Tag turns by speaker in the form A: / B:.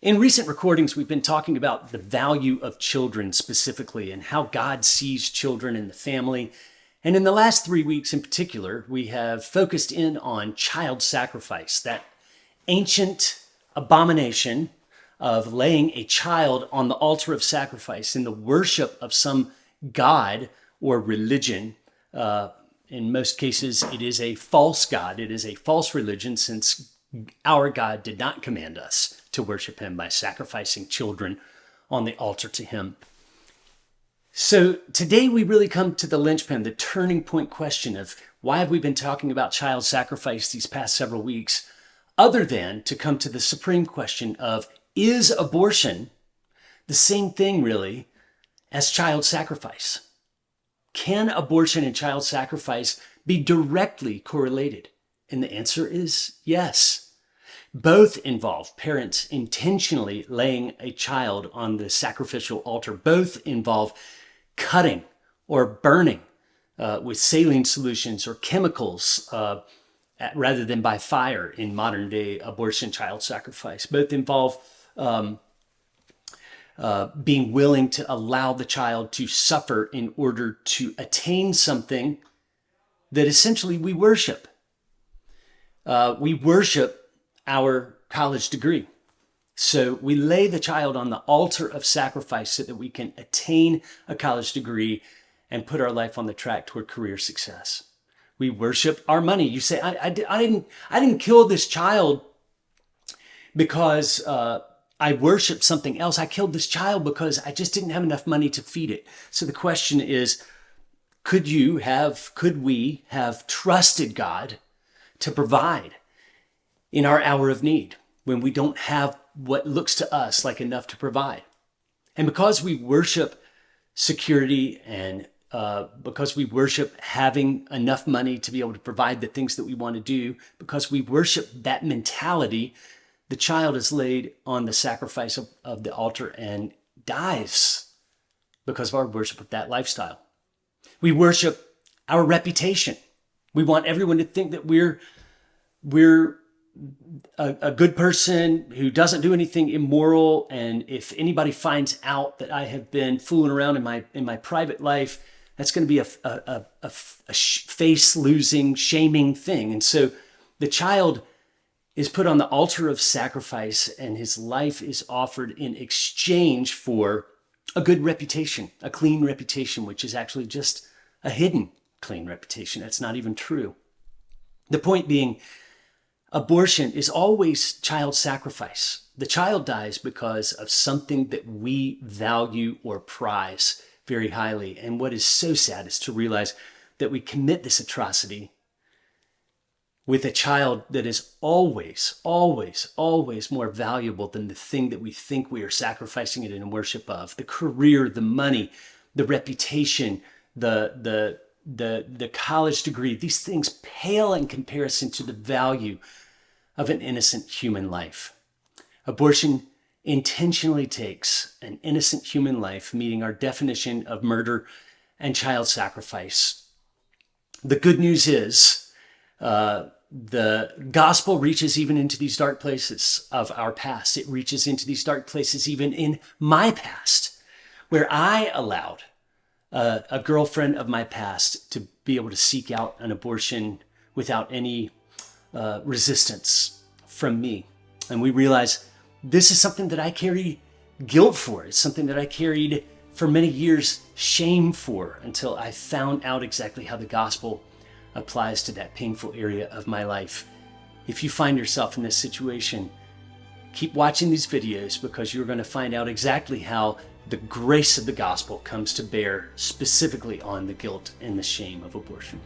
A: In recent recordings, we've been talking about the value of children specifically and how God sees children in the family. And in the last 3 weeks in particular, we have focused in on child sacrifice, that ancient abomination of laying a child on the altar of sacrifice in the worship of some god or religion. In most cases, it is a false god. It is a false religion, since our God did not command us to worship him by sacrificing children on the altar to him. So today we really come to the linchpin, the turning point question of why have we been talking about child sacrifice these past several weeks, other than to come to the supreme question of, is abortion the same thing really as child sacrifice? Can abortion and child sacrifice be directly correlated? And the answer is yes. Both involve parents intentionally laying a child on the sacrificial altar. Both involve cutting or burning with saline solutions or chemicals rather than by fire in modern day abortion child sacrifice. Both involve being willing to allow the child to suffer in order to attain something that essentially we worship. We worship our college degree. So we lay the child on the altar of sacrifice so that we can attain a college degree and put our life on the track toward career success. We worship our money. You say, I didn't kill this child because I worship something else. I killed this child because I just didn't have enough money to feed it. So the question is, could we have trusted God to provide in our hour of need when we don't have what looks to us like enough to provide? And because we worship security and because we worship having enough money to be able to provide the things that we want to do, because we worship that mentality, the child is laid on the sacrifice of the altar and dies because of our worship of that lifestyle. We worship our reputation. We want everyone to think that we're a good person who doesn't do anything immoral. And if anybody finds out that I have been fooling around in my private life, that's going to be a face-losing, shaming thing. And so the child is put on the altar of sacrifice, and his life is offered in exchange for a good reputation, a clean reputation, which is actually just a hidden clean reputation. That's not even true. The point being, abortion is always child sacrifice. The child dies because of something that we value or prize very highly. And what is so sad is to realize that we commit this atrocity with a child that is always, always, always more valuable than the thing that we think we are sacrificing it in worship of. The career, the money, the reputation, the college degree. These things pale in comparison to the value of an innocent human life. Abortion intentionally takes an innocent human life, meeting our definition of murder and child sacrifice. The good news is the gospel reaches even into these dark places of our past. It reaches into these dark places even in my past, where I allowed a girlfriend of my past to be able to seek out an abortion without any resistance from me. And we realize this is something that I carry guilt for. It's something that I carried for many years shame for, until I found out exactly how the gospel applies to that painful area of my life. If you find yourself in this situation, keep watching these videos, because you're going to find out exactly how the grace of the gospel comes to bear specifically on the guilt and the shame of abortion.